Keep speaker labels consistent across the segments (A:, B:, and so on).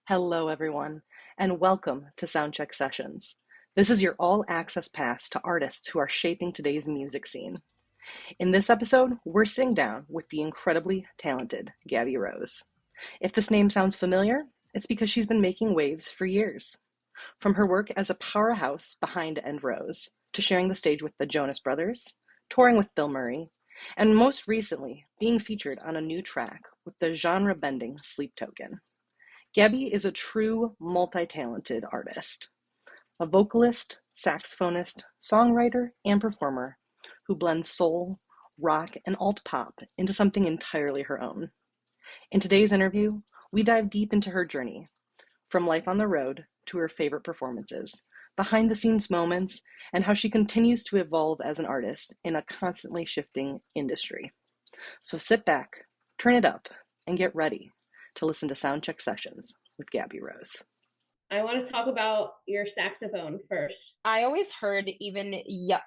A: Hello, everyone, and welcome to SoundCheck Sessions. This is your all-access pass to artists who are shaping today's music scene. In this episode, we're sitting down with the incredibly talented Gabi Rose. If this name sounds familiar, it's because she's been making waves for years. From her work as a powerhouse behind Enrose, to sharing the stage with the Jonas Brothers, touring with Bilmuri, and most recently, being featured on a new track with the genre-bending Sleep Token. Gabi is a true multi-talented artist, a vocalist, saxophonist, songwriter, and performer who blends soul, rock, and alt-pop into something entirely her own. In today's interview, we dive deep into her journey, from life on the road to her favorite performances, behind-the-scenes moments, and how she continues to evolve as an artist in a constantly shifting industry. So sit back, turn it up, and get ready to listen to SoundCheck Sessions with Gabi Rose.
B: I want to talk about your saxophone first.
C: I always heard, even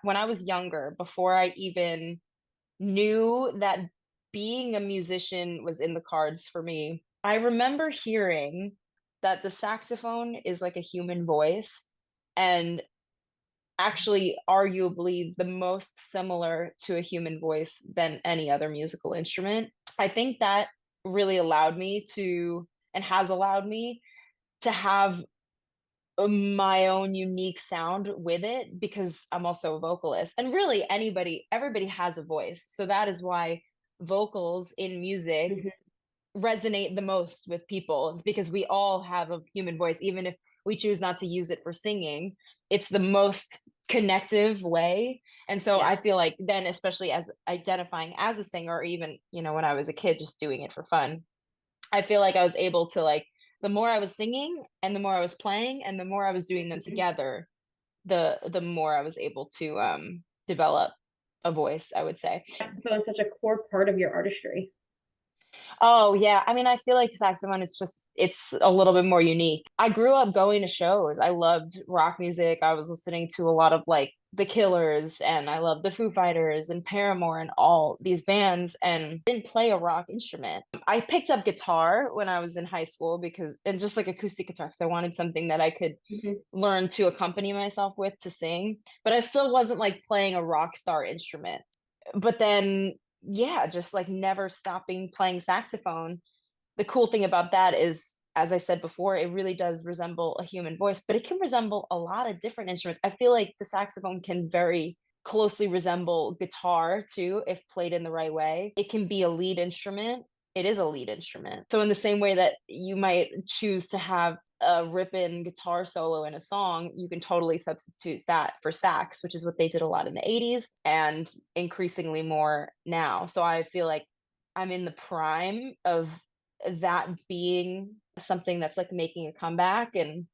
C: when I was younger, before I even knew that being a musician was in the cards for me, I remember hearing that the saxophone is like a human voice, and actually arguably the most similar to a human voice than any other musical instrument. I think that really allowed me to, and has allowed me to have my own unique sound with it, because I'm also a vocalist, and really everybody has a voice. So that is why vocals in music resonate the most with people, is because we all have a human voice. Even if we choose not to use it for singing, it's the most connective way. And so I feel like then, especially as identifying as a singer, or even, when I was a kid just doing it for fun, I feel like I was able to, like, the more I was singing and the more I was playing and the more I was doing them together, the more I was able to develop a voice, I would say.
B: Saxophone is such a core part of your artistry.
C: Oh yeah, I mean, I feel like saxophone, it's a little bit more unique. I grew up going to shows. I loved rock music. I was listening to a lot of like The Killers, and I loved the Foo Fighters and Paramore and all these bands, and didn't play a rock instrument. I picked up guitar when I was in high school, and just like acoustic guitar, because I wanted something that I could learn to accompany myself with to sing, but I still wasn't like playing a rock star instrument. But then just like never stopping playing saxophone. The cool thing about that is, as I said before, it really does resemble a human voice, but it can resemble a lot of different instruments. I feel like the saxophone can very closely resemble guitar too, if played in the right way. It can be a lead instrument. It is a lead instrument. So in the same way that you might choose to have a rip-in guitar solo in a song, you can totally substitute that for sax, which is what they did a lot in the 80s and increasingly more now. So I feel like I'm in the prime of that being something that's like making a comeback and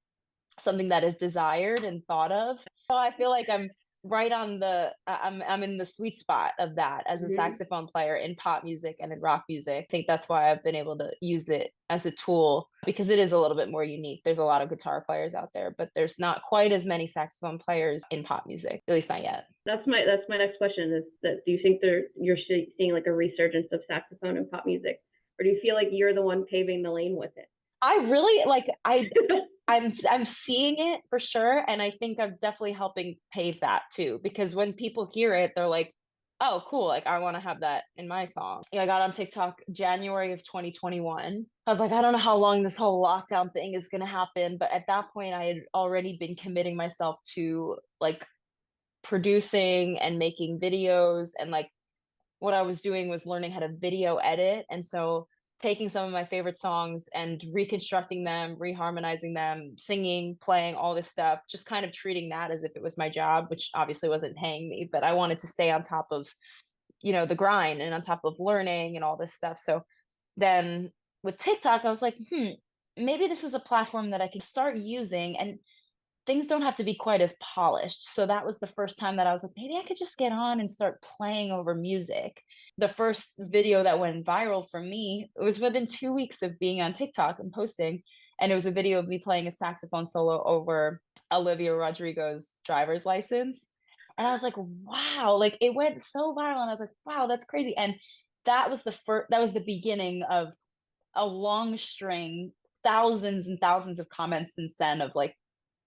C: something that is desired and thought of. So I feel like I'm right on I'm in the sweet spot of that as a saxophone player in pop music and in rock music. I think that's why I've been able to use it as a tool, because it is a little bit more unique. There's a lot of guitar players out there, but there's not quite as many saxophone players in pop music, at least not yet.
B: That's my next question, is that do you think you're seeing like a resurgence of saxophone in pop music, or do you feel like you're the one paving the lane with it?
C: I really I'm seeing it for sure, and I think I'm definitely helping pave that too, because when people hear it, they're like, oh cool, like I want to have that in my song. I got on TikTok January of 2021. I was like, I don't know how long this whole lockdown thing is going to happen, but at that point I had already been committing myself to like producing and making videos, and like what I was doing was learning how to video edit. And so taking some of my favorite songs and reconstructing them, reharmonizing them, singing, playing, all this stuff, just kind of treating that as if it was my job, which obviously wasn't paying me, but I wanted to stay on top of, the grind and on top of learning and all this stuff. So then with TikTok, I was like, maybe this is a platform that I can start using, and things don't have to be quite as polished. So that was the first time that I was like, maybe I could just get on and start playing over music. The first video that went viral for me, it was within 2 weeks of being on TikTok and posting. And it was a video of me playing a saxophone solo over Olivia Rodrigo's Driver's License. And I was like, wow, like it went so viral. And I was like, wow, that's crazy. And that was the beginning of a long string, thousands and thousands of comments since then of like,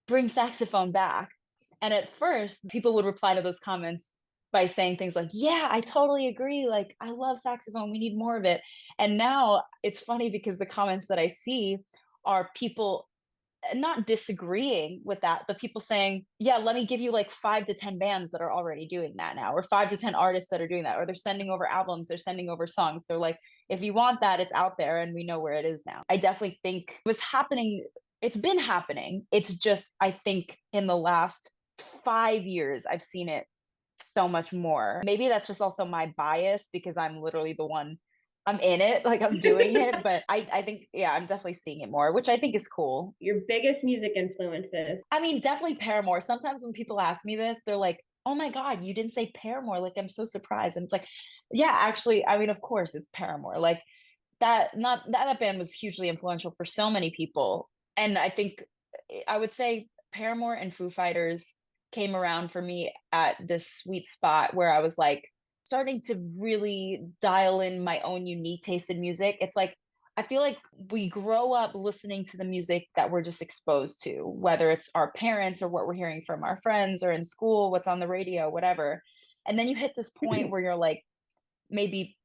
C: bring saxophone back. And at first, people would reply to those comments by saying things like, yeah, I totally agree. Like, I love saxophone. We need more of it. And now it's funny because the comments that I see are people not disagreeing with that, but people saying, yeah, let me give you like 5 to 10 bands that are already doing that now, or 5 to 10 artists that are doing that, or they're sending over albums, they're sending over songs. They're like, if you want that, it's out there and we know where it is now. I definitely think it was happening. It's been happening. It's just, I think in the last 5 years, I've seen it so much more. Maybe that's just also my bias because I'm literally the one, I'm in it, like I'm doing it. But I think, yeah, I'm definitely seeing it more, which I think is cool.
B: Your biggest music influences?
C: I mean, definitely Paramore. Sometimes when people ask me this, they're like, oh my God, you didn't say Paramore. Like, I'm so surprised. And it's like, yeah, actually, I mean, of course it's Paramore. Like that band was hugely influential for so many people. And I think I would say Paramore and Foo Fighters came around for me at this sweet spot where I was like starting to really dial in my own unique taste in music. It's like I feel like we grow up listening to the music that we're just exposed to, whether it's our parents or what we're hearing from our friends or in school, what's on the radio, whatever. And then you hit this point where you're like maybe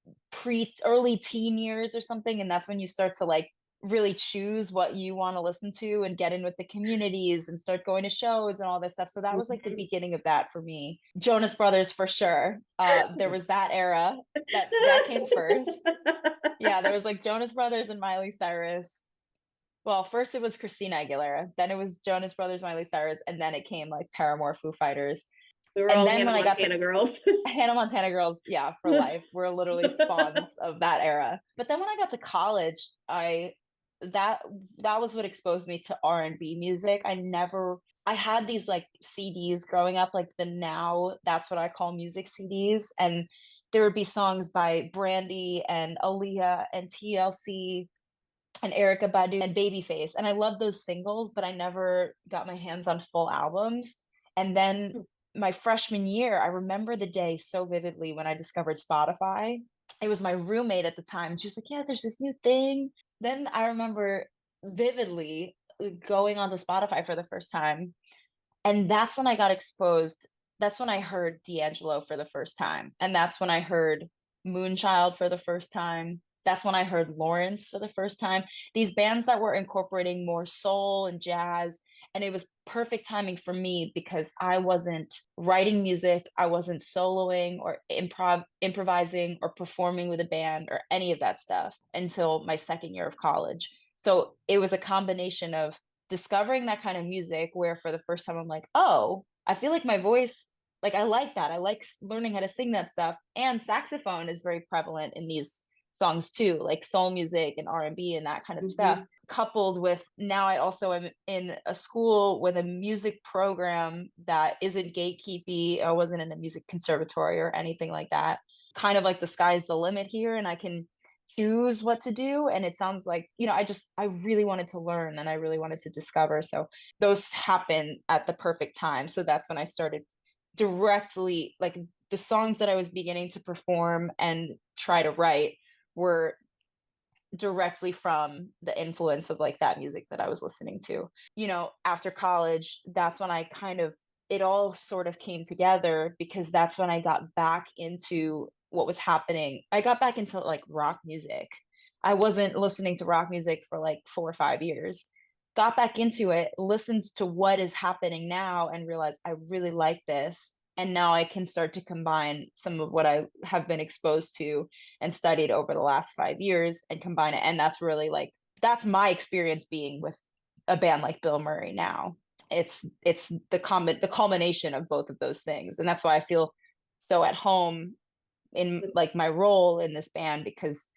C: early teen years or something, and that's when you start to like really choose what you want to listen to and get in with the communities and start going to shows and all this stuff. So that was like the beginning of that for me. Jonas Brothers for sure. There was that era that came first. Yeah, there was like Jonas Brothers and Miley Cyrus. Well, first it was Christina Aguilera, then it was Jonas Brothers, Miley Cyrus, and then it came like Paramore, Foo Fighters.
B: We were
C: And
B: all
C: then
B: Hannah
C: when I got
B: Montana
C: to
B: girls.
C: Hannah Montana girls, yeah, for life. We're literally spawns of that era. But then when I got to college, that that was what exposed me to R&B music. I had these like CDs growing up, like the Now That's What I Call Music CDs, and there would be songs by Brandy and Aaliyah and TLC and Erica Badu and Babyface. And I loved those singles, but I never got my hands on full albums. And then my freshman year, I remember the day so vividly when I discovered Spotify. It was my roommate at the time. She was like, yeah, there's this new thing. Then I remember vividly going onto Spotify for the first time. And that's when I got exposed. That's when I heard D'Angelo for the first time. And that's when I heard Moonchild for the first time. That's when I heard Lawrence for the first time. These bands that were incorporating more soul and jazz. And it was perfect timing for me because I wasn't writing music, I wasn't soloing or improvising or performing with a band or any of that stuff until my second year of college. So it was a combination of discovering that kind of music where for the first time I'm like, oh, I feel like my voice, like I like that. I like learning how to sing that stuff. And saxophone is very prevalent in these songs too, like soul music and R&B and that kind of stuff, coupled with now I also am in a school with a music program that isn't gatekeepy. I wasn't in a music conservatory or anything like that. Kind of like the sky's the limit here and I can choose what to do. And it sounds like, I really wanted to learn and I really wanted to discover. So those happen at the perfect time. So that's when I started directly, like the songs that I was beginning to perform and try to write were directly from the influence of like that music that I was listening to. After college, that's when I kind of, it all sort of came together because that's when I got back into what was happening. I got back into like rock music. I wasn't listening to rock music for like 4 or 5 years. Got back into it, listened to what is happening now, and realized I really like this. And now I can start to combine some of what I have been exposed to and studied over the last 5 years and combine it. And that's really like, that's my experience being with a band like Bilmuri now. It's the culmination of both of those things. And that's why I feel so at home in like my role in this band because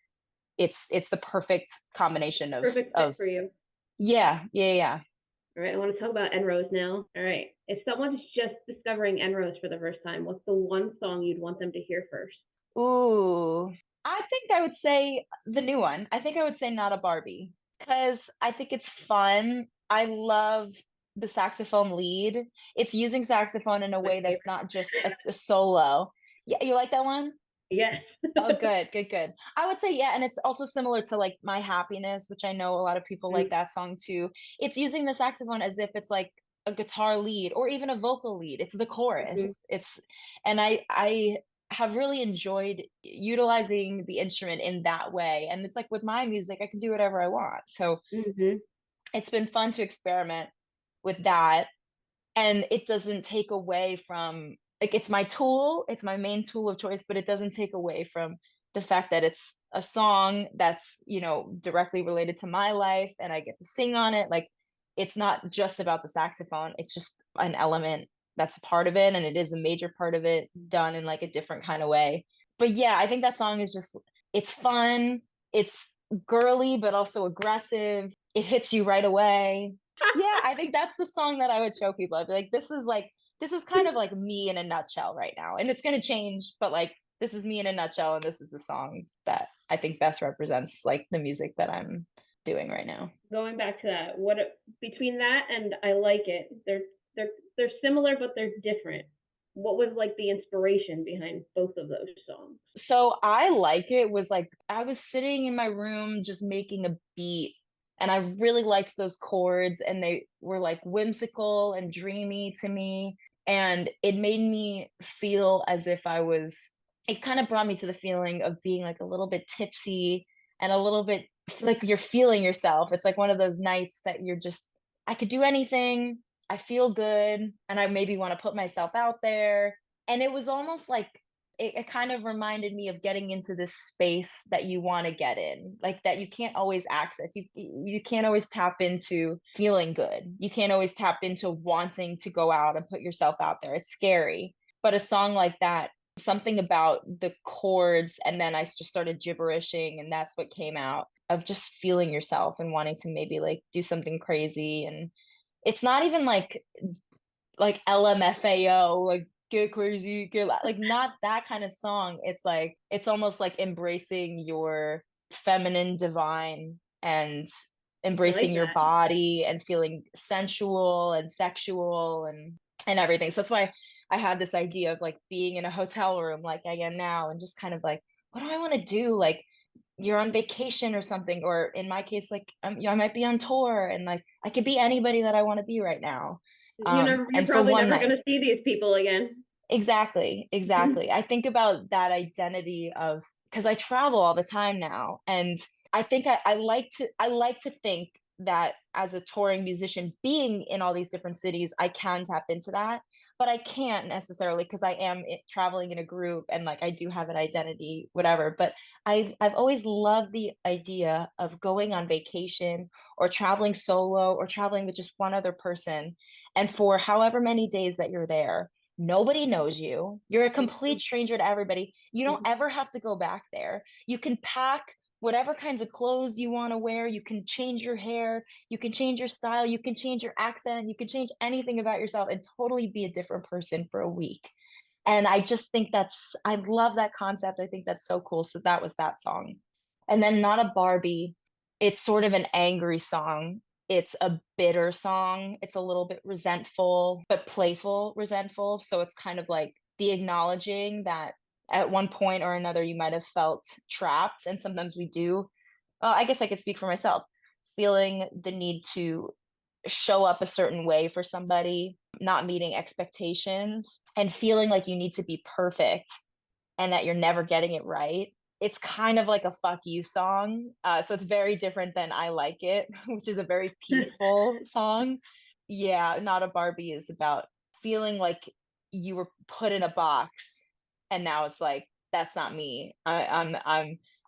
C: it's the perfect combination
B: Perfect fit for you.
C: Yeah.
B: All right, I want to talk about Enrose now. All right, if someone's just discovering Enrose for the first time, what's the one song you'd want them to hear first?
C: Ooh, I think I would say the new one. I think I would say Not a Barbie because I think it's fun. I love the saxophone lead. It's using saxophone in a
B: My
C: way that's
B: favorite.
C: not just a solo. Yeah, you like that one?
B: Yes.
C: Oh, good, good, good. I would say, yeah, and it's also similar to like My Happiness, which I know a lot of people like that song too. It's using the saxophone as if it's like a guitar lead or even a vocal lead. It's the
B: Mm-hmm.
C: chorus. And I have really enjoyed utilizing the instrument in that way. And it's like with my music, I can do whatever I want. So
B: Mm-hmm.
C: it's been fun to experiment with that, and it doesn't take away from, like, it's my tool, it's my main tool of choice, but it doesn't take away from the fact that it's a song that's, directly related to my life and I get to sing on it. Like, it's not just about the saxophone, it's just an element that's a part of it, and it is a major part of it done in like a different kind of way. But yeah, I think that song is just, it's fun, it's girly but also aggressive, it hits you right away. Yeah, I think that's the song that I would show people. I'd be like, this is kind of like me in a nutshell right now. And it's gonna change, but like this is me in a nutshell, and this is the song that I think best represents like the music that I'm doing right now.
B: Going back to that, between that and I Like It, they're similar but they're different. What was like the inspiration behind both of those songs?
C: So I Like It was like I was sitting in my room just making a beat, and I really liked those chords, and they were like whimsical and dreamy to me, and it made me feel as if it kind of brought me to the feeling of being like a little bit tipsy and a little bit like you're feeling yourself. It's like one of those nights that you're just, I could do anything, I feel good, and I maybe want to put myself out there. And it was almost like it kind of reminded me of getting into this space that you want to get in, like that you can't always access. You can't always tap into feeling good. You can't always tap into wanting to go out and put yourself out there. It's scary. But a song like that, something about the chords, and then I just started gibberishing, and that's what came out of just feeling yourself and wanting to maybe like do something crazy. And it's not even like LMFAO, like get crazy, get like not that kind of song. It's like it's almost like embracing your feminine divine and
B: I like
C: embracing your
B: that.
C: body and feeling sensual and sexual and everything. So that's why I had this idea of like being in a hotel room like I am now, and just kind of like, what do I want to do? Like, you're on vacation or something, or in my case, like I might be on tour, and like I could be anybody that I want to be right now,
B: You're
C: and for
B: probably
C: one
B: never
C: night.
B: gonna see these people again.
C: Exactly, exactly. I think about that identity of, because I travel all the time now, and I think I like to think that as a touring musician, being in all these different cities, I can tap into that, but I can't necessarily because I am traveling in a group, and like I do have an identity, whatever. But I've always loved the idea of going on vacation or traveling solo or traveling with just one other person, and for however many days that you're there, nobody knows you. You're a complete stranger to everybody. You don't ever have to go back there. You can pack whatever kinds of clothes you want to wear. You can change your hair. You can change your style. You can change your accent. You can change anything about yourself and totally be a different person for a week. And I just think I love that concept. I think that's so cool. So that was that song. And then Not a Barbie, it's sort of an angry song. It's a bitter song. It's a little bit resentful, but playful, resentful. So it's kind of like the acknowledging that at one point or another you might have felt trapped. And sometimes we do. I guess I could speak for myself, feeling the need to show up a certain way for somebody, not meeting expectations, and feeling like you need to be perfect and that you're never getting it right. It's kind of like a fuck you song. So it's very different than I Like It, which is a very peaceful song. Yeah, Not a Barbie is about feeling like you were put in a box, and now it's like, that's not me. I'm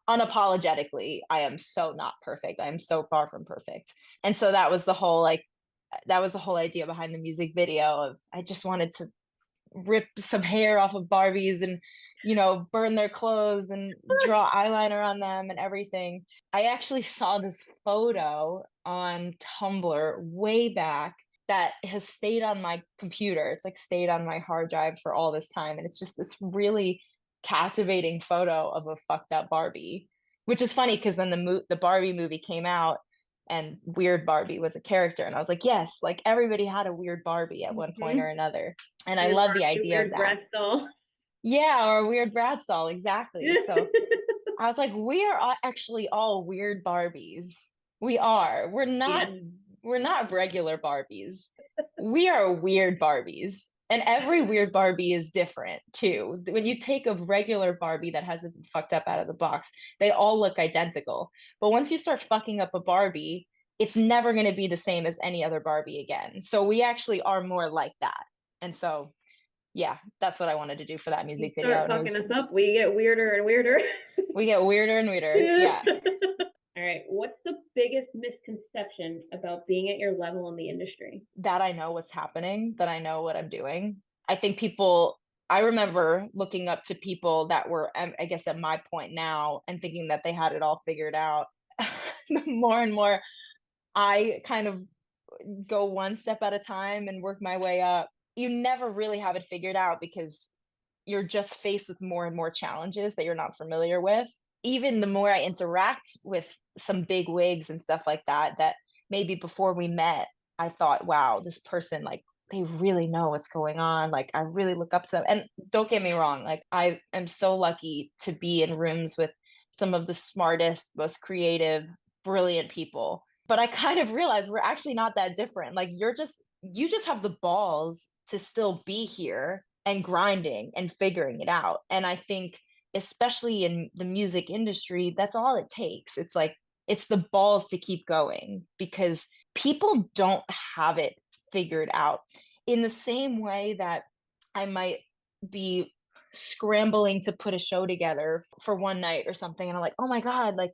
C: unapologetically, I am so not perfect. I am so far from perfect. And so that was the whole idea behind the music video of, I just wanted to rip some hair off of Barbies and, burn their clothes and draw eyeliner on them and everything. I actually saw this photo on Tumblr way back that has stayed on my computer. It's like stayed on my hard drive for all this time. And it's just this really captivating photo of a fucked up Barbie, which is funny because then the Barbie movie came out, and Weird Barbie was a character. And I was like, yes, like everybody had a weird Barbie at one point or another. And I
B: Weird
C: love the
B: Barbie,
C: idea of
B: weird
C: that.
B: Bratz doll.
C: Yeah, or a weird Bratz doll, exactly. So I was like, we are actually all weird Barbies. We are.
B: Yes.
C: We're not regular Barbies. We are weird Barbies. And every weird Barbie is different too. When you take a regular Barbie that hasn't been fucked up out of the box, they all look identical. But once you start fucking up a Barbie, it's never going to be the same as any other Barbie again. So we actually are more like that. And so yeah, that's what I wanted to do for that
B: You
C: music video.
B: start
C: And it
B: fucking us
C: was,
B: up, we get weirder and weirder.
C: we get weirder and weirder. Yeah.
B: All right. What's the biggest misconception about being at your level in the industry?
C: That I know what's happening, that I know what I'm doing. I think people, I remember looking up to people that were, I guess, at my point now and thinking that they had it all figured out. The more and more I kind of go one step at a time and work my way up, you never really have it figured out because you're just faced with more and more challenges that you're not familiar with. Even the more I interact with some big wigs and stuff like that, that maybe before we met, I thought, wow, this person, like, they really know what's going on. Like, I really look up to them. And don't get me wrong, like, I am so lucky to be in rooms with some of the smartest, most creative, brilliant people. But I kind of realized we're actually not that different. Like, you just have the balls to still be here and grinding and figuring it out. And I think, especially in the music industry, that's all it takes. It's like, it's the balls to keep going because people don't have it figured out in the same way that I might be scrambling to put a show together for one night or something. And I'm like, oh my God, like,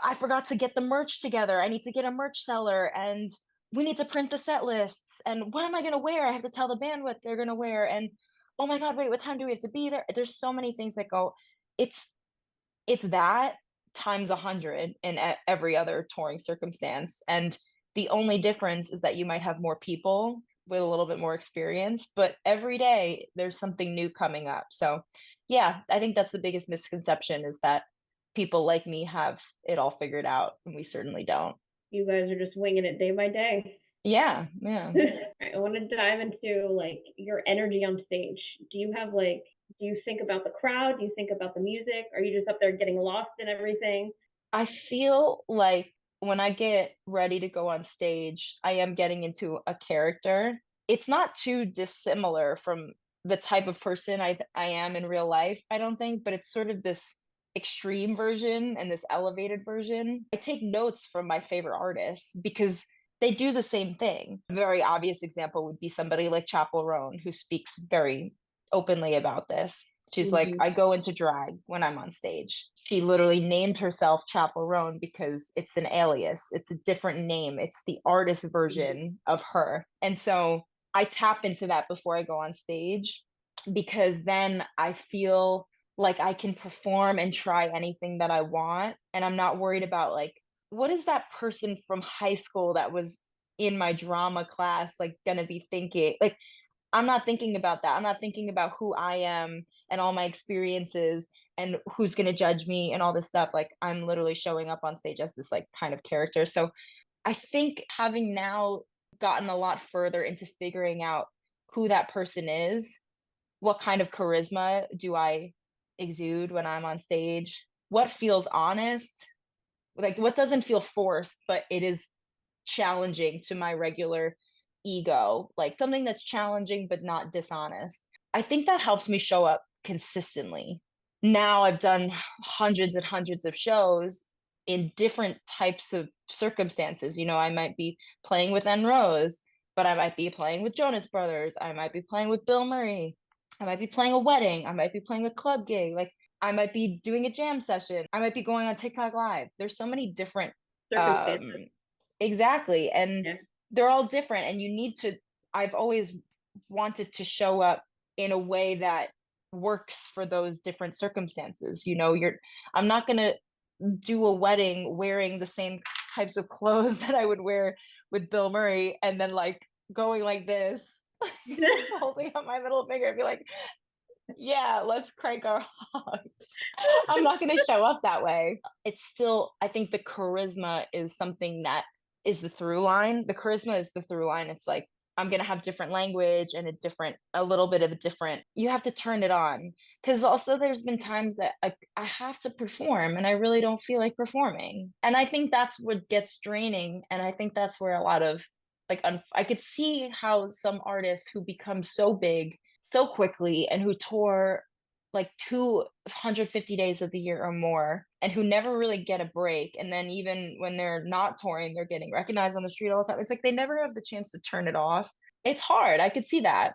C: I forgot to get the merch together. I need to get a merch seller and we need to print the set lists. And what am I going to wear? I have to tell the band what they're going to wear. And oh my God, wait, what time do we have to be there? There's so many things that go, it's that times 100 in every other touring circumstance. And the only difference is that you might have more people with a little bit more experience, but every day there's something new coming up. So yeah, I think that's the biggest misconception is that people like me have it all figured out, and we certainly don't.
B: You guys are just winging it day by day.
C: Yeah.
B: I want to dive into like your energy on stage. Do you have like, do you think about the crowd? Do you think about the music? Are you just up there getting lost in everything?
C: I feel like when I get ready to go on stage, I am getting into a character. It's not too dissimilar from the type of person I am in real life, I don't think, but it's sort of this extreme version and this elevated version. I take notes from my favorite artists because they do the same thing. A very obvious example would be somebody like Chapel Roan, who speaks very openly about this. She's like, I go into drag when I'm on stage. She literally named herself Chapel Roan because it's an alias. It's a different name. It's the artist version of her. And so I tap into that before I go on stage because then I feel like I can perform and try anything that I want. And I'm not worried about like, what is that person from high school that was in my drama class like gonna be thinking? Like, I'm not thinking about that. I'm not thinking about who I am and all my experiences and who's going to judge me and all this stuff. Like, I'm literally showing up on stage as this like kind of character. So I think having now gotten a lot further into figuring out who that person is, what kind of charisma do I exude when I'm on stage, what feels honest, like what doesn't feel forced, but it is challenging to my regular ego, like something that's challenging but not dishonest. I think that helps me show up consistently. Now I've done hundreds and hundreds of shows in different types of circumstances. You know, I might be playing with Enrose, but I might be playing with Jonas Brothers. I might be playing with Bilmuri. I might be playing a wedding. I might be playing a club gig. Like, I might be doing a jam session. I might be going on TikTok Live. There's so many different
B: Circumstances.
C: exactly. And
B: Yeah.
C: they're all different. And you need to, I've always wanted to show up in a way that works for those different circumstances. You know, I'm not gonna do a wedding wearing the same types of clothes that I would wear with Bilmuri and then like going like this, holding up my middle finger and be like, yeah, let's crank our hogs. I'm not going to show up that way. It's still, I think the charisma is something that is the through line. The charisma is the through line. It's like, I'm going to have different language and a little bit of a different, you have to turn it on. Because also there's been times that I have to perform and I really don't feel like performing. And I think that's what gets draining. And I think that's where a lot of I could see how some artists who become so big so quickly and who tour like 250 days of the year or more and who never really get a break, and then even when they're not touring they're getting recognized on the street all the time. It's like they never have the chance to turn it off. It's hard, I could see that,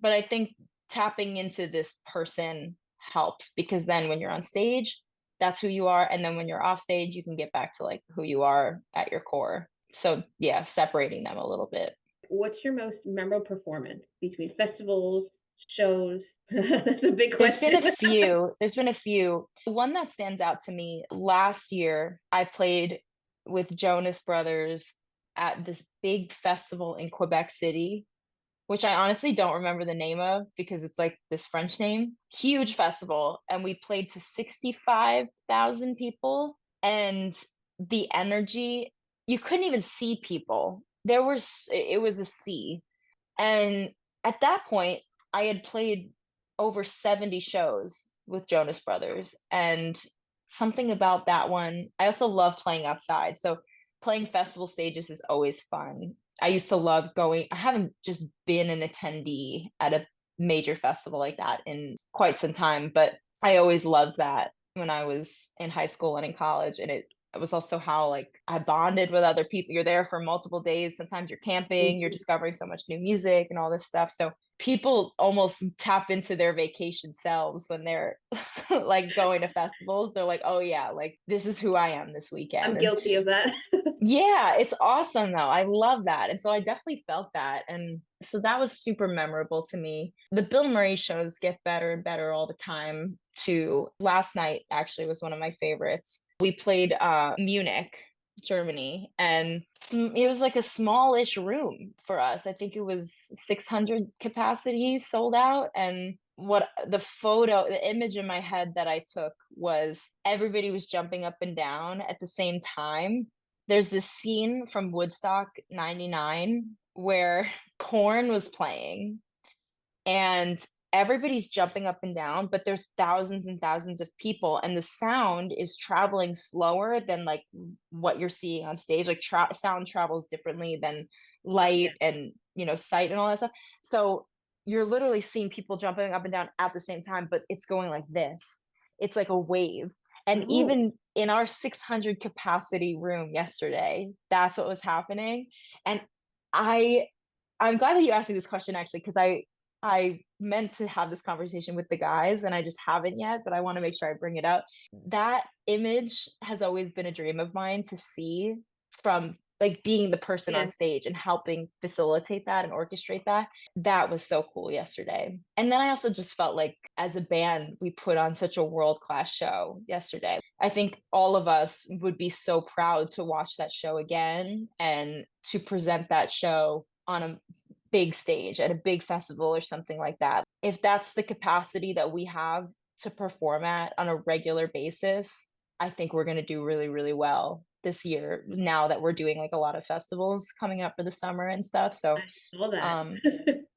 C: but I think tapping into this person helps, because then when you're on stage that's who you are, and then when you're off stage you can get back to like who you are at your core. So yeah, separating them a little bit.
B: What's your most memorable performance between festivals, shows? That's a big
C: There's
B: question.
C: been a few. There's been a few. One that stands out to me, last year, I played with Jonas Brothers at this big festival in Quebec City, which I honestly don't remember the name of because it's like this French name. Huge festival. And we played to 65,000 people. And the energy, you couldn't even see people. It was a sea. And at that point, I had played over 70 shows with Jonas Brothers. And something about that one, I also love playing outside. So playing festival stages is always fun. I used to love going, I haven't just been an attendee at a major festival like that in quite some time, but I always loved that when I was in high school and in college. And it was also how like I bonded with other people. You're there for multiple days. Sometimes you're camping, you're discovering so much new music and all this stuff. So people almost tap into their vacation selves when they're like going to festivals. They're like, oh yeah, like this is who I am this weekend.
B: I'm guilty of that.
C: Yeah, it's awesome though. I love that. And so I definitely felt that. And so that was super memorable to me. The Bilmuri shows get better and better all the time too. Last night actually was one of my favorites. We played Munich, Germany, and it was like a smallish room for us. I think it was 600 capacity, sold out. And the image in my head that I took was everybody was jumping up and down at the same time. There's this scene from Woodstock 99 where Korn was playing and everybody's jumping up and down, but there's thousands and thousands of people and the sound is traveling slower than like what you're seeing on stage. Like sound travels differently than light and, sight and all that stuff. So you're literally seeing people jumping up and down at the same time, but it's going like this. It's like a wave. And even in our 600 capacity room yesterday, that's what was happening. And I'm glad that you asked me this question actually, because I meant to have this conversation with the guys and I just haven't yet, but I want to make sure I bring it up. That image has always been a dream of mine to see, from like being the person on stage and helping facilitate that and orchestrate that. That was so cool yesterday. And then I also just felt like as a band, we put on such a world-class show yesterday. I think all of us would be so proud to watch that show again and to present that show on a big stage at a big festival or something like that. If that's the capacity that we have to perform at on a regular basis, I think we're going to do really, really well this year, now that we're doing like a lot of festivals coming up for the summer and stuff. So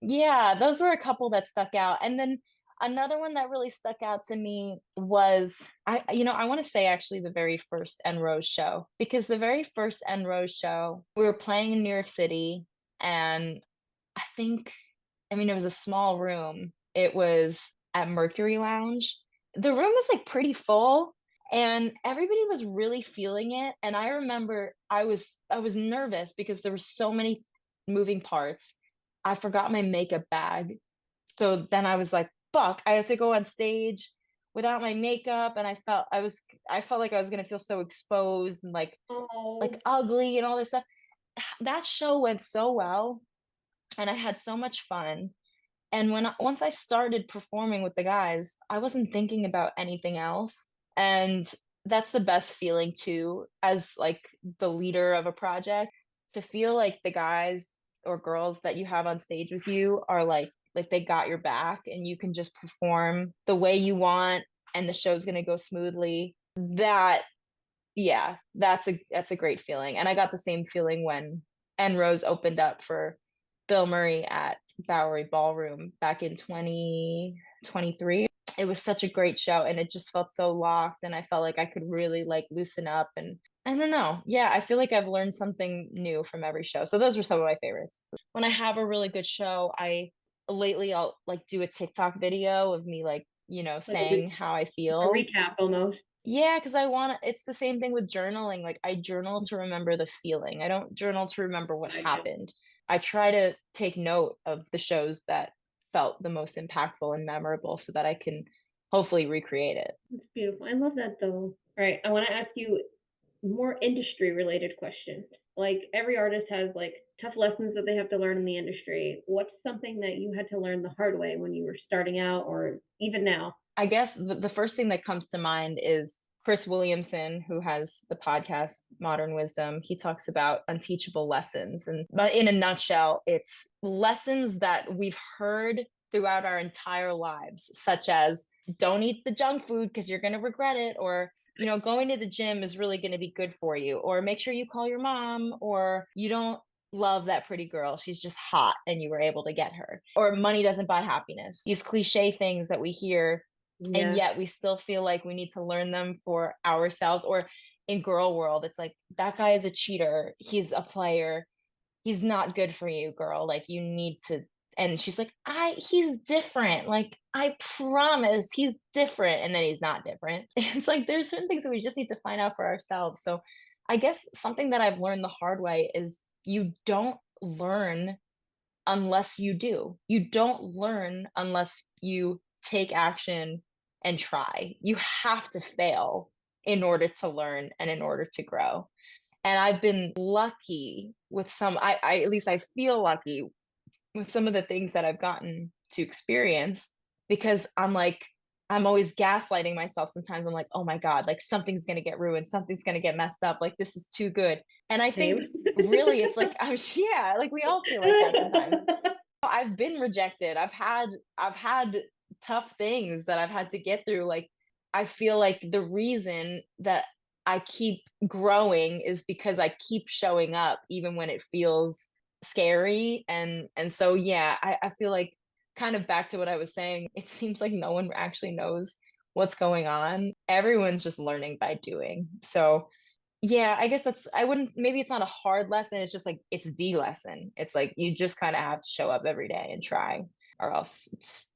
C: yeah, those were a couple that stuck out. And then another one that really stuck out to me was I want to say actually the very first Enrose show, because the very first Enrose show we were playing in New York City, and it was a small room. It was at Mercury Lounge. The room was like pretty full and everybody was really feeling it. And I remember I was nervous because there were so many moving parts. I forgot my makeup bag. So then I was like, fuck, I have to go on stage without my makeup. And I felt like I was gonna feel so exposed and like ugly and all this stuff. That show went so well and I had so much fun. And once I started performing with the guys, I wasn't thinking about anything else. And that's the best feeling too, as like the leader of a project, to feel like the guys or girls that you have on stage with you are like they got your back and you can just perform the way you want and the show's going to go smoothly. That yeah, that's a great feeling. And I got the same feeling when Enrose opened up for Bilmuri at Bowery Ballroom back in 2023. It was such a great show, and it just felt so locked, and I felt like I could really like loosen up. And I don't know. Yeah, I feel like I've learned something new from every show. So those were some of my favorites. When I have a really good show, I'll like do a TikTok video of me like,
B: Like
C: saying how I
B: a
C: feel.
B: recap almost.
C: Yeah, because it's the same thing with journaling. Like I journal to remember the feeling. I don't journal to remember what
B: I do.
C: happened. I try to take note of the shows that felt the most impactful and memorable so that I can hopefully recreate it.
B: It's beautiful. I love that though. All right, I want to ask you more industry related questions. Like every artist has like tough lessons that they have to learn in the industry. What's something that you had to learn the hard way when you were starting out or even now?
C: I guess the first thing that comes to mind is Chris Williamson, who has the podcast Modern Wisdom. He talks about unteachable lessons. And but in a nutshell, it's lessons that we've heard throughout our entire lives, such as don't eat the junk food because you're going to regret it, or going to the gym is really going to be good for you, or make sure you call your mom, or you don't love that pretty girl. She's just hot and you were able to get her. Or money doesn't buy happiness. These cliche things that we hear, and
B: Yeah.
C: yet we still feel like we need to learn them for ourselves. Or in girl world, it's like that guy is a cheater, he's a player, he's not good for you, girl, like you need to. And she's like, he's different, like I promise he's different, and then he's not different. It's like there's certain things that we just need to find out for ourselves. So I guess something that I've learned the hard way is you don't learn unless you do. You don't learn unless you take action and try. You have to fail in order to learn and in order to grow. And I've been lucky with I at least I feel lucky with some of the things that I've gotten to experience, because I'm always gaslighting myself. Sometimes I'm like, oh my God, like something's going to get ruined. Something's going to get messed up. Like this is too good. And I think
B: Same.
C: really it's like, yeah, like we all feel like that sometimes. I've been rejected. I've had tough things that I've had to get through. Like I feel like the reason that I keep growing is because I keep showing up even when it feels scary. And so yeah, I feel like, kind of back to what I was saying, it seems like no one actually knows what's going on. Everyone's just learning by doing. So yeah, I guess I wouldn't, maybe it's not a hard lesson. It's just like, it's the lesson. It's like, you just kind of have to show up every day and try, or else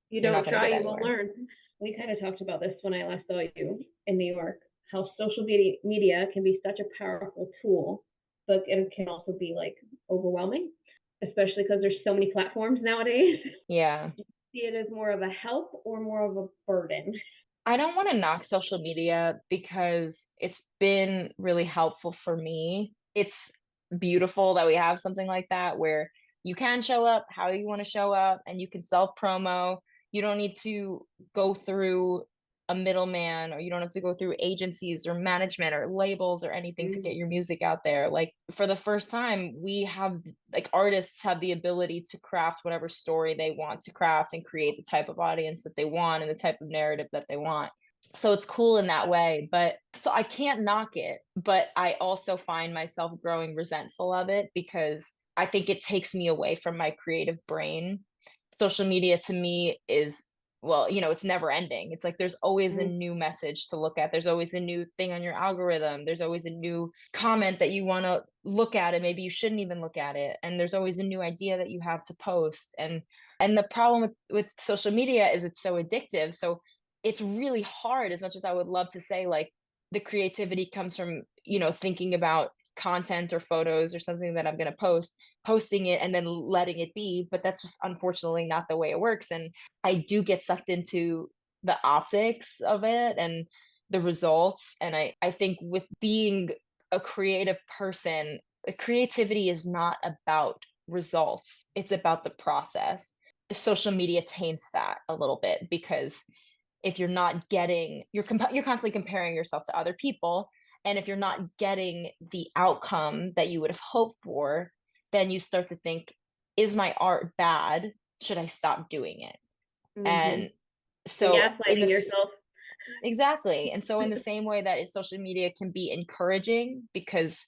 B: You
C: you're not
B: don't
C: going to
B: try,
C: get
B: you won't
C: anywhere.
B: learn. We kind of talked about this when I last saw you in New York, how social media can be such a powerful tool, but it can also be like overwhelming, especially because there's so many platforms nowadays.
C: Yeah.
B: Do you see it as more of a help or more of a burden?
C: I don't want to knock social media because it's been really helpful for me. It's beautiful that we have something like that where you can show up how you want to show up and you can self promo. You don't need to go through a middleman, or you don't have to go through agencies or management or labels or anything to
B: Mm.
C: get your music out there. Like for the first time, we have, like, artists have the ability to craft whatever story they want to craft and create the type of audience that they want and the type of narrative that they want. So it's cool in that way. But so I can't knock it, but I also find myself growing resentful of it because I think it takes me away from my creative brain. Social media to me is, well, it's never ending. It's like there's always a
B: Mm.
C: new message to look at. There's always a new thing on your algorithm. There's always a new comment that you want to look at, and maybe you shouldn't even look at it. And there's always a new idea that you have to post. And the problem with social media is it's so addictive. So it's really hard, as much as I would love to say like the creativity comes from, thinking about content or photos or something that I'm going to posting it and then letting it be. But that's just unfortunately not the way it works. And I do get sucked into the optics of it and the results. And I think with being a creative person, creativity is not about results, it's about the process. Social media taints that a little bit because if you're not getting, you're constantly comparing yourself to other people, and if you're not getting the outcome that you would have hoped for, then you start to think, is my art bad? Should I stop doing it?
B: Mm-hmm.
C: And
B: And
C: so in
B: gaslighting
C: this,
B: yourself.
C: Exactly. And so in the same way that social media can be encouraging because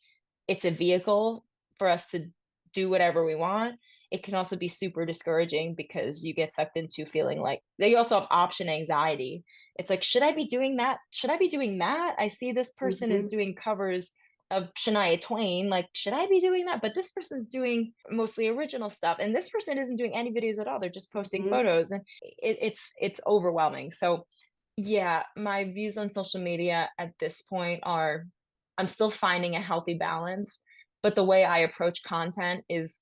C: it's a vehicle for us to do whatever we want, it can also be super discouraging because you get sucked into feeling like they also have option anxiety. It's like, should I be doing that? Should I be doing that? I see this person is
B: Mm-hmm.
C: doing covers of Shania Twain. Like, should I be doing that? But this person's doing mostly original stuff, and this person isn't doing any videos at all. They're just posting
B: Mm-hmm.
C: photos, and it's overwhelming. So yeah, my views on social media at this point are I'm still finding a healthy balance, but the way I approach content is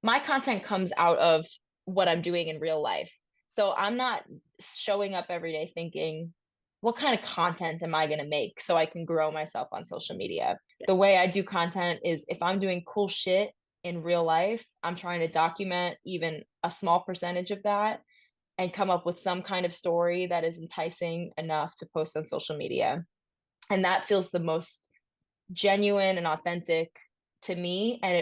C: my content comes out of what I'm doing in real life. So I'm not showing up every day thinking, what kind of content am I going to make so I can grow myself on social media? The way I do content is if I'm doing cool shit in real life, I'm trying to document even a small percentage of that and come up with some kind of story that is enticing enough to post on social media. And that feels the most genuine and authentic to me. And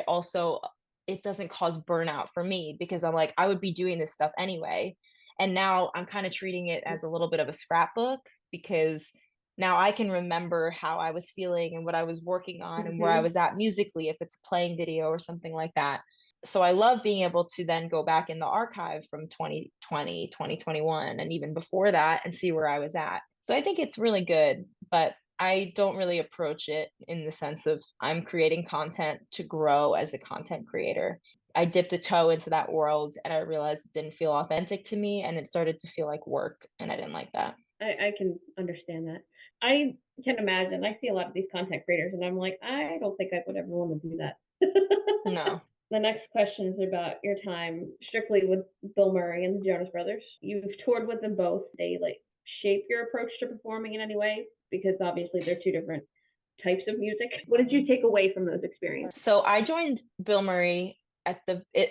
C: it doesn't cause burnout for me because I'm like, I would be doing this stuff anyway. And now I'm kind of treating it as a little bit of a scrapbook because now I can remember how I was feeling and what I was working on and where I
B: Mm-hmm.
C: was at musically, if it's a playing video or something like that. So I love being able to then go back in the archive from 2020, 2021, and even before that and see where I was at. So I think it's really good, but I don't really approach it in the sense of I'm creating content to grow as a content creator. I dipped a toe into that world and I realized it didn't feel authentic to me and it started to feel like work and I didn't like that.
B: I can understand that. I can imagine. I see a lot of these content creators, and I'm like, I don't think I would ever want to do that.
C: No.
B: The next question is about your time strictly with Bilmuri and the Jonas Brothers. You've toured with them both. They like shape your approach to performing in any way because obviously they're two different types of music. What did you take away from those experiences?
C: So I joined Bilmuri at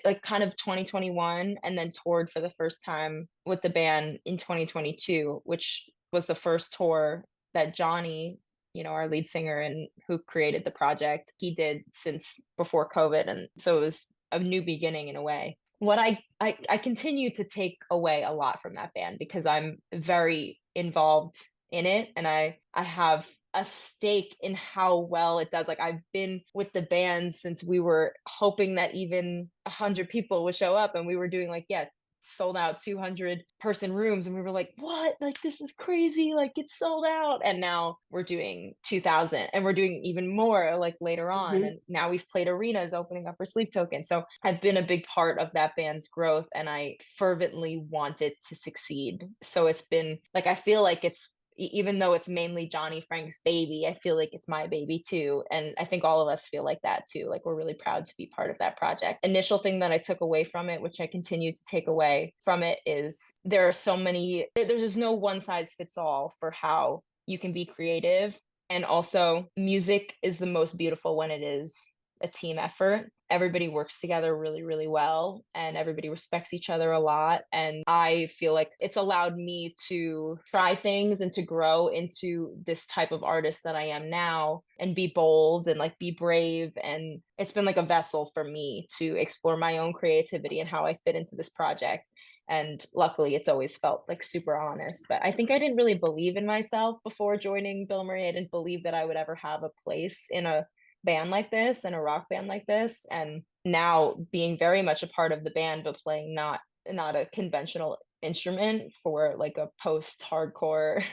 C: like kind of 2021 and then toured for the first time with the band in 2022, which was the first tour that Johnny, our lead singer and who created the project, he did since before COVID. And so it was a new beginning in a way. What I continue to take away a lot from that band because I'm very involved in it and I have a stake in how well it does. Like I've been with the band since we were hoping that even 100 people would show up and we were doing like, yeah, sold out 200-person rooms and we were like, what, like this is crazy, like it's sold out. And now we're doing 2,000 and we're doing even more like later on.
B: Mm-hmm.
C: And now we've played arenas opening up for Sleep Token. So I've been a big part of that band's growth and I fervently want it to succeed. So it's been like I feel like it's even though it's mainly Johnny Frank's baby, I feel like it's my baby too. And I think all of us feel like that too. Like we're really proud to be part of that project. Initial thing that I took away from it, which I continue to take away from it, is there are so many, there's just no one size fits all for how you can be creative. And also, music is the most beautiful when it is a team effort. Everybody works together really, really well and everybody respects each other a lot. And I feel like it's allowed me to try things and to grow into this type of artist that I am now and be bold and like be brave. And it's been like a vessel for me to explore my own creativity and how I fit into this project. And luckily, it's always felt like super honest. But I think I didn't really believe in myself before joining Bilmuri. I didn't believe that I would ever have a place in a band like this and a rock band like this. And now being very much a part of the band, but playing not a conventional instrument for like a post-hardcore,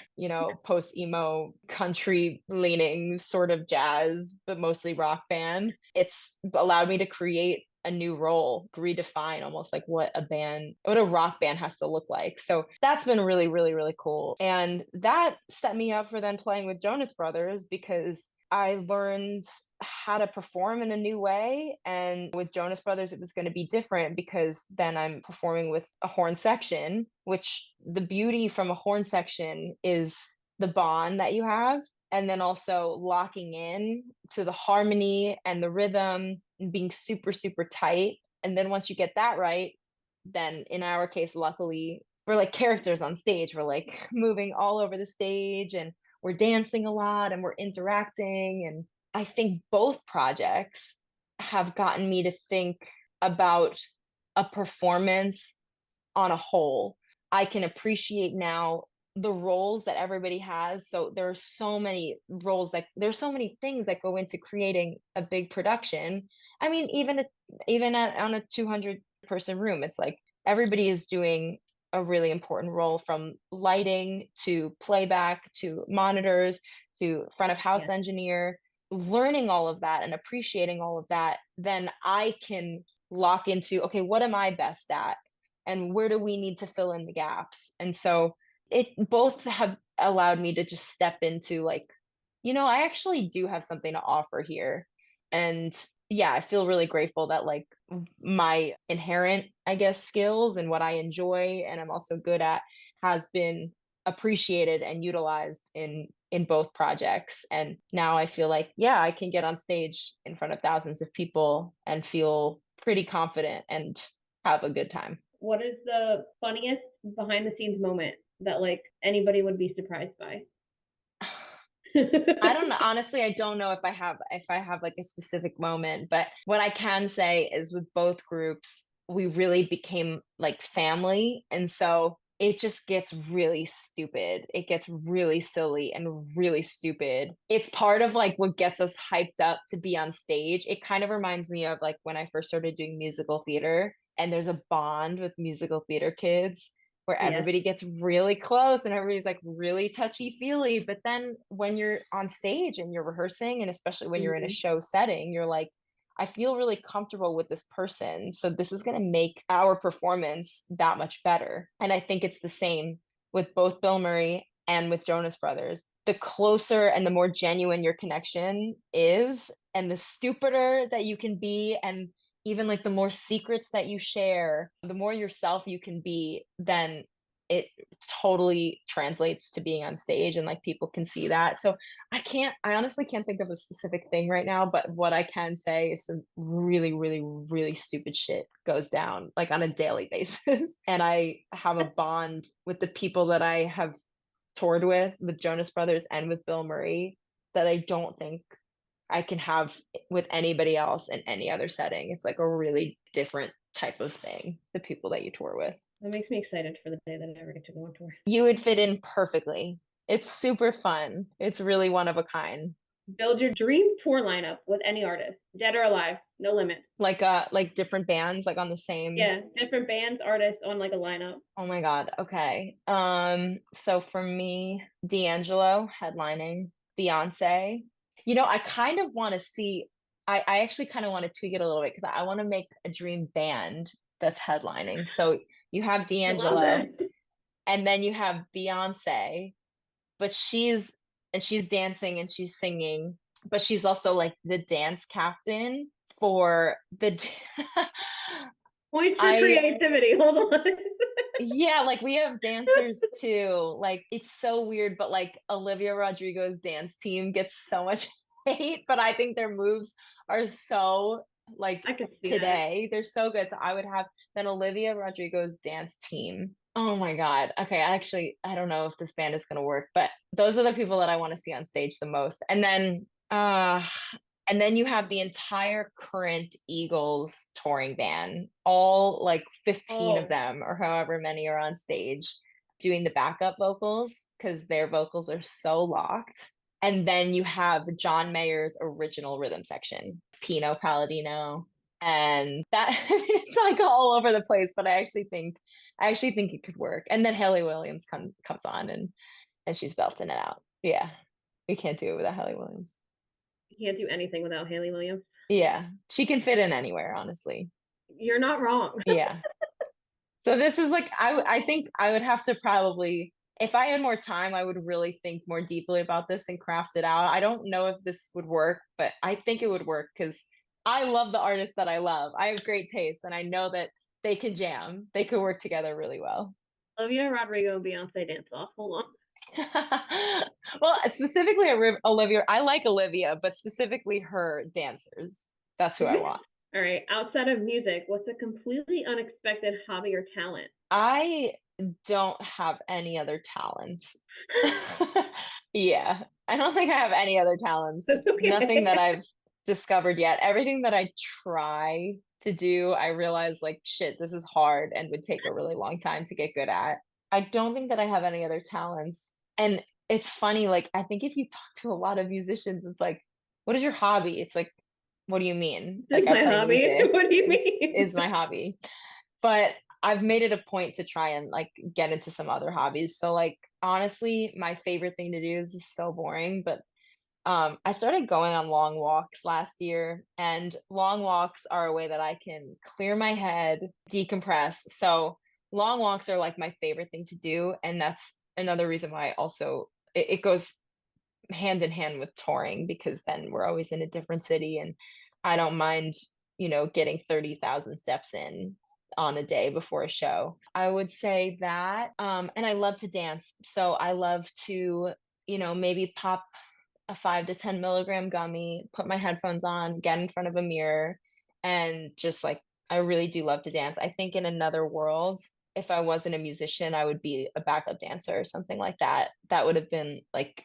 C: post-emo country leaning sort of jazz, but mostly rock band. It's allowed me to create a new role, redefine almost like what a rock band has to look like. So that's been really, really, really cool. And that set me up for then playing with Jonas Brothers because I learned how to perform in a new way. And with Jonas Brothers, it was going to be different because then I'm performing with a horn section, which the beauty from a horn section is the bond that you have. And then also locking in to the harmony and the rhythm and being super, super tight. And then once you get that right, then in our case, luckily, we're like characters on stage. We're like moving all over the stage and we're dancing a lot and we're interacting. And I think both projects have gotten me to think about a performance on a whole. I can appreciate now the roles that everybody has. So there are so many roles, that there's so many things that go into creating a big production. I mean, on a 200 person room, it's like everybody is doing a really important role, from lighting to playback to monitors to front of house
B: Yeah.
C: engineer. Learning all of that and appreciating all of that, then I can lock into, okay, what am I best at? And where do we need to fill in the gaps? And so it both have allowed me to just step into, like, I actually do have something to offer here. And yeah, I feel really grateful that, like, my inherent, I guess, skills and what I enjoy and I'm also good at has been appreciated and utilized in both projects. And now I feel like, yeah, I can get on stage in front of thousands of people and feel pretty confident and have a good time.
B: What is the funniest behind the scenes moment that like anybody would be surprised by?
C: I don't know. Honestly, I don't know if I have like a specific moment, but what I can say is with both groups, we really became like family. And so it just gets really stupid. It gets really silly and really stupid. It's part of like what gets us hyped up to be on stage. It kind of reminds me of like when I first started doing musical theater, and there's a bond with musical theater kids where
B: Yes.
C: everybody gets really close and everybody's like really touchy feely. But then when you're on stage and you're rehearsing, and especially when you're in a show setting, you're like, I feel really comfortable with this person. So this is going to make our performance that much better. And I think it's the same with both Bilmuri and with Jonas Brothers. The closer and the more genuine your connection is, and the stupider that you can be, and even like the more secrets that you share, the more yourself you can be, then it totally translates to being on stage, and like people can see that. So I honestly can't think of a specific thing right now, but what I can say is some really, really, really stupid shit goes down like on a daily basis. And I have a bond with the people that I have toured with Jonas Brothers and with Bilmuri, that I don't think I can have with anybody else in any other setting. It's like a really different type of thing, the people that you tour with.
B: That makes me excited for the day that I ever get to go on tour.
C: You would fit in perfectly. It's super fun. It's really one of a kind.
B: Build your dream tour lineup with any artist, dead or alive, no limit.
C: Like different bands, like on the same.
B: Yeah, different bands, artists on like a lineup.
C: Oh my God. Okay. So for me, D'Angelo headlining, Beyonce. I kind of want to see, I actually kind of want to tweak it a little bit because I want to make a dream band that's headlining. So you have D'Angelo, and then you have Beyonce, but she's dancing and she's singing, but she's also like the dance captain for the
B: Points for creativity. Hold on.
C: Yeah, like we have dancers too. Like it's so weird, but like Olivia Rodrigo's dance team gets so much hate, but I think their moves are so like
B: I can see
C: today. They're so good. So I would have then Olivia Rodrigo's dance team. Oh my God. Okay, I don't know if this band is gonna work, but those are the people that I want to see on stage the most. And then you have the entire current Eagles touring band, all like 15 of them or however many are on stage doing the backup vocals because their vocals are so locked. And then you have John Mayer's original rhythm section, Pino Palladino. And that it's like all over the place, but I actually think it could work. And then Haley Williams comes on and she's belting it out. Yeah. We can't do it without Haley Williams.
B: You can't do anything without Haley Williams.
C: Yeah, she can fit in anywhere, honestly.
B: You're not wrong.
C: Yeah. So this is like, I think I would have to probably, if I had more time, I would really think more deeply about this and craft it out. I don't know if this would work, but I think it would work because I love the artists that I love. I have great taste, and I know that they can jam. They could work together really well.
B: Olivia Rodrigo and Beyonce dance off. Hold on.
C: Well, specifically Olivia, I like Olivia, but specifically her dancers. That's who I want.
B: All right. Outside of music, what's a completely unexpected hobby or talent?
C: I don't have any other talents. Yeah, I don't think I have any other talents.
B: Okay.
C: Nothing that I've discovered yet. Everything that I try to do, I realize like, shit, this is hard and would take a really long time to get good at. I don't think that I have any other talents. And it's funny, like I think if you talk to a lot of musicians, it's like, what is your hobby? It's like, what do you mean?
B: This
C: Like
B: is
C: I
B: my
C: play
B: hobby.
C: music
B: What do you mean?
C: is my hobby. But I've made it a point to try and like get into some other hobbies. So like honestly, my favorite thing to do, this is so boring, but I started going on long walks last year, and long walks are a way that I can clear my head, decompress. So long walks are like my favorite thing to do, and that's another reason why also it goes hand in hand with touring, because then we're always in a different city, and I don't mind, getting 30,000 steps in on a day before a show. I would say that, and I love to dance. So I love to, maybe pop a 5 to 10 milligram gummy, put my headphones on, get in front of a mirror, and just like, I really do love to dance. I think in another world, if I wasn't a musician, I would be a backup dancer or something like that. That would have been like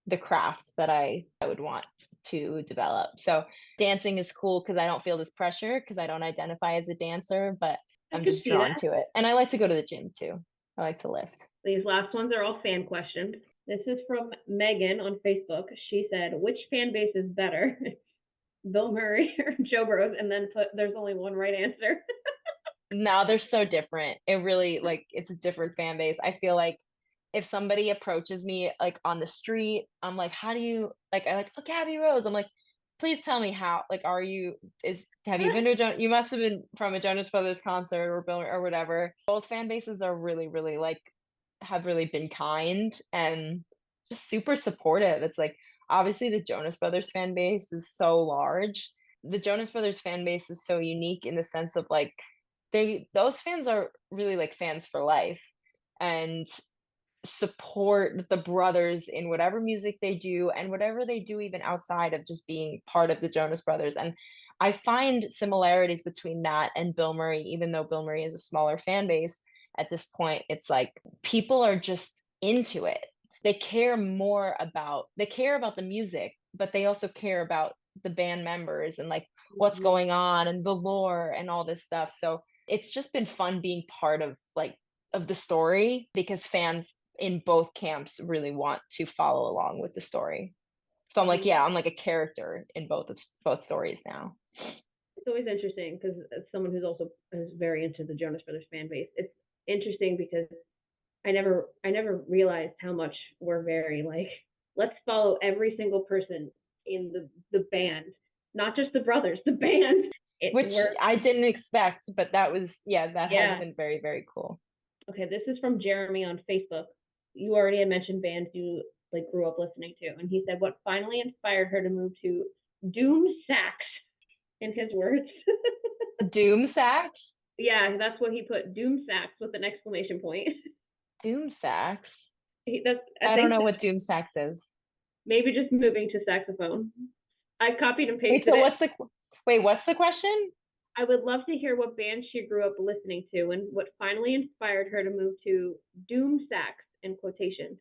C: the craft that I would want to develop. So dancing is cool because I don't feel this pressure because I don't identify as a dancer, but
B: I
C: I'm
B: could
C: just
B: see
C: drawn
B: that.
C: to it. And I like to go to the gym too. I like to lift.
B: These last ones are all fan questions. This is from Megan on Facebook. She said, which fan base is better, Bilmuri or Joe Bros? And then put, there's only one right answer.
C: No, they're so different. It really like it's a different fan base. I feel like if somebody approaches me like on the street, I'm like, how do you like I like, oh, Gabi Rose. I'm like, please tell me how. Like, have you been to you must have been from a Jonas Brothers concert or Bill or whatever. Both fan bases are really, really like have really been kind and just super supportive. It's like obviously the Jonas Brothers fan base is so large. The Jonas Brothers fan base is so unique in the sense of like those fans are really like fans for life and support the brothers in whatever music they do and whatever they do even outside of just being part of the Jonas Brothers. And I find similarities between that and Bilmuri, even though Bilmuri is a smaller fan base at this point. It's like people are just into it. They care about the music, but they also care about the band members and like what's going on and the lore and all this stuff. So it's just been fun being part of the story because fans in both camps really want to follow along with the story. So I'm like, yeah, I'm like a character in both stories now.
B: It's always interesting because as someone who's also is very into the Jonas Brothers fan base, it's interesting because I never realized how much we're very like, let's follow every single person in the band, not just the brothers, the band.
C: Which
B: We're
C: I didn't expect, but that has
B: yeah.
C: been very, very cool.
B: Okay, this is from Jeremy on Facebook. You already had mentioned bands you like grew up listening to, and he said what finally inspired her to move to doom sax. In his words,
C: Doom sax?
B: yeah, that's what he put. Doom sax with an exclamation point.
C: Doom sax?
B: I
C: I don't
B: think
C: know
B: that
C: what doom sax is.
B: maybe just moving to saxophone. I copied and
C: Wait,
B: pasted
C: so
B: it.
C: what's the question?
B: I would love to hear what band she grew up listening to and what finally inspired her to move to doom sax in quotation.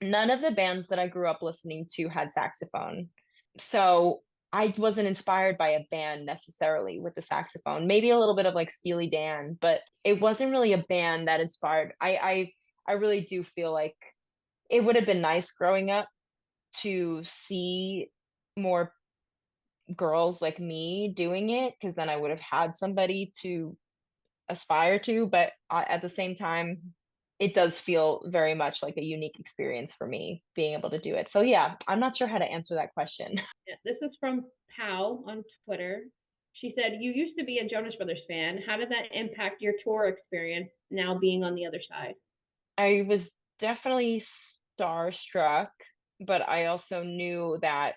C: None of the bands that I grew up listening to had saxophone. So I wasn't inspired by a band necessarily with the saxophone. Maybe a little bit of like Steely Dan, but it wasn't really a band that inspired. I really do feel like it would have been nice growing up to see more girls like me doing it, because then I would have had somebody to aspire to. But at the same time, it does feel very much like a unique experience for me being able to do it. So yeah, I'm not sure how to answer that question.
B: Yeah, this is from Pal on Twitter. She said, you used to be a Jonas Brothers fan. How did that impact your tour experience now being on the other side?
C: I was definitely starstruck, but I also knew that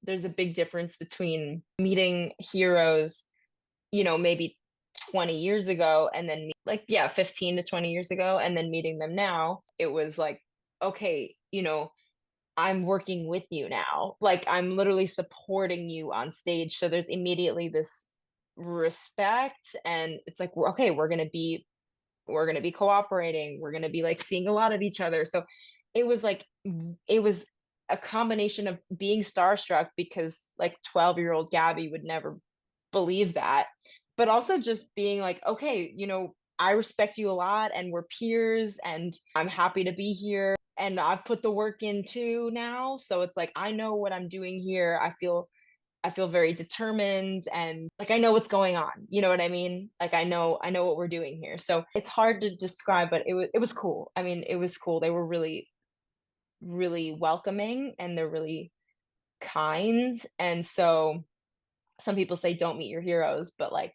C: there's a big difference between meeting heroes, maybe 20 years ago and then like, yeah, 15 to 20 years ago, and then meeting them now. It was like, okay, I'm working with you now. Like I'm literally supporting you on stage. So there's immediately this respect, and it's like, okay, we're going to be cooperating. We're going to be like seeing a lot of each other. So it was like, it was a combination of being starstruck because like 12-year-old Gabi would never believe that, but also just being like, okay, I respect you a lot and we're peers and I'm happy to be here. And I've put the work in too now. So it's like I know what I'm doing here. I feel very determined and like I know what's going on. You know what I mean? Like I know what we're doing here. So it's hard to describe, but it was cool. I mean, it was cool. They were really, really welcoming and they're really kind. And so some people say don't meet your heroes, but like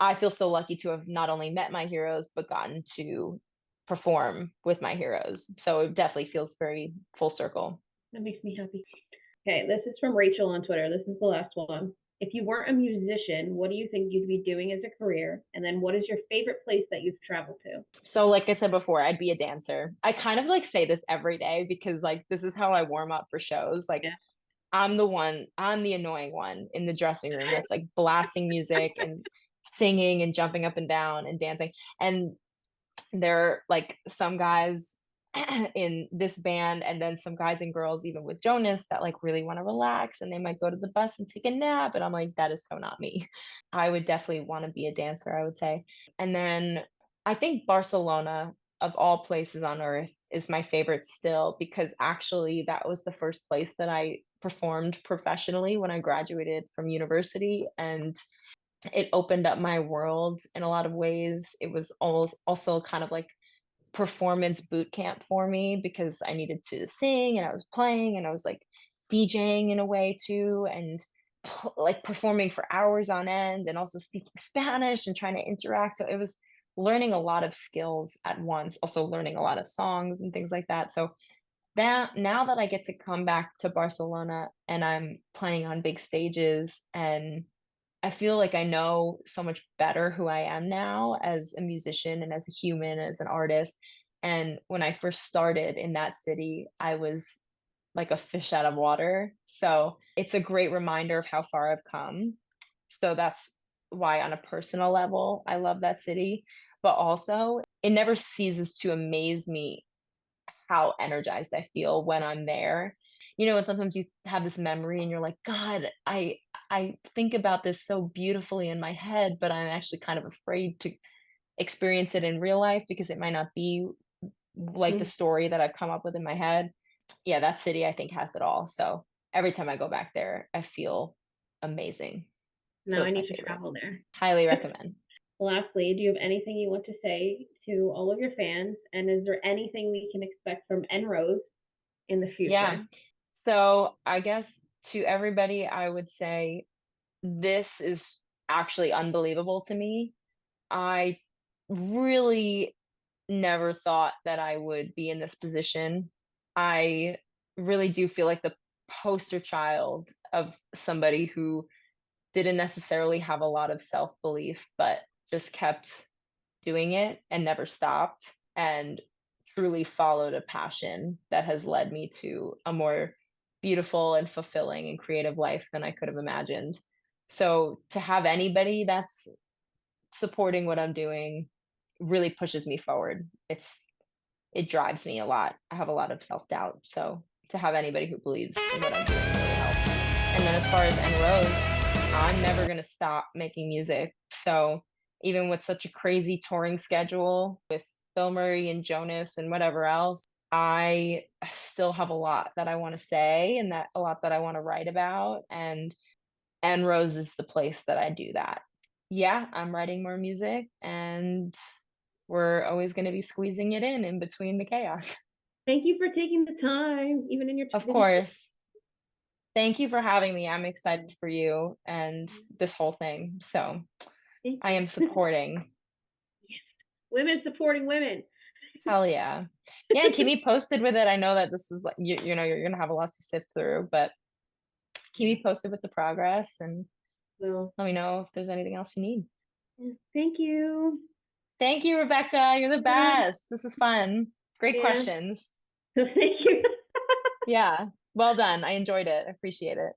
C: I feel so lucky to have not only met my heroes, but gotten to perform with my heroes. So it definitely feels very full circle.
B: That makes me happy. Okay, this is from Rachel on Twitter. This is the last one. If you weren't a musician, what do you think you'd be doing as a career? And then what is your favorite place that you've traveled to?
C: So like I said before, I'd be a dancer. I kind of like say this every day because like this is how I warm up for shows. Like
B: Yeah.
C: I'm the annoying one in the dressing room that's like blasting music and singing and jumping up and down and dancing. And there are like some guys in this band and then some guys and girls even with Jonas that like really want to relax and they might go to the bus and take a nap and I'm like that is so not me. I would definitely want to be a dancer, I would say. And then I think Barcelona of all places on earth is my favorite still because actually that was the first place that I performed professionally when I graduated from university and it opened up my world in a lot of ways. It was almost also kind of like performance boot camp for me because I needed to sing and I was playing and I was like DJing in a way too and like performing for hours on end and also speaking Spanish and trying to interact. So it was learning a lot of skills at once, also learning a lot of songs and things like that. So that now that I get to come back to Barcelona and I'm playing on big stages and I feel like I know so much better who I am now as a musician and as a human, as an artist. And when I first started in that city, I was like a fish out of water. So it's a great reminder of how far I've come. So that's why, on a personal level, I love that city. But also, it never ceases to amaze me how energized I feel when I'm there. You know, and sometimes you have this memory and you're like, God, I think about this so beautifully in my head, but I'm actually kind of afraid to experience it in real life because it might not be like the story that I've come up with in my head. Yeah, that city I think has it all. So every time I go back there, I feel amazing.
B: Now
C: So
B: I
C: it's my
B: need to
C: favorite.
B: travel there.
C: Highly recommend.
B: Lastly, do you have anything you want to say to all of your fans? And is there anything we can expect from Enrose in the future?
C: Yeah. So I guess to everybody, I would say this is actually unbelievable to me. I really never thought that I would be in this position. I really do feel like the poster child of somebody who didn't necessarily have a lot of self-belief, but just kept doing it and never stopped and truly followed a passion that has led me to a more beautiful and fulfilling and creative life than I could have imagined. So to have anybody that's supporting what I'm doing really pushes me forward. It drives me a lot. I have a lot of self-doubt. So to have anybody who believes in what I'm doing really helps. And then as far as Enrose, I'm never going to stop making music. So even with such a crazy touring schedule with Bilmuri and Jonas and whatever else, I still have a lot that I want to say and that a lot that I want to write about. And Enrose is the place that I do that. Yeah, I'm writing more music and we're always going to be squeezing it in between the chaos.
B: Thank you for taking the time, even in your
C: Of course. Thank you for having me. I'm excited for you and this whole thing. So I am supporting.
B: Yes. Women supporting women.
C: Hell yeah. Yeah, and keep me posted with it. I know that this was like you know, you're gonna have a lot to sift through, but keep me posted with the progress and let me know if there's anything else you need.
B: Thank you.
C: Thank you, Rebecca. You're the best. This is fun. Great questions.
B: Thank you.
C: Yeah. Well done. I enjoyed it. I appreciate it.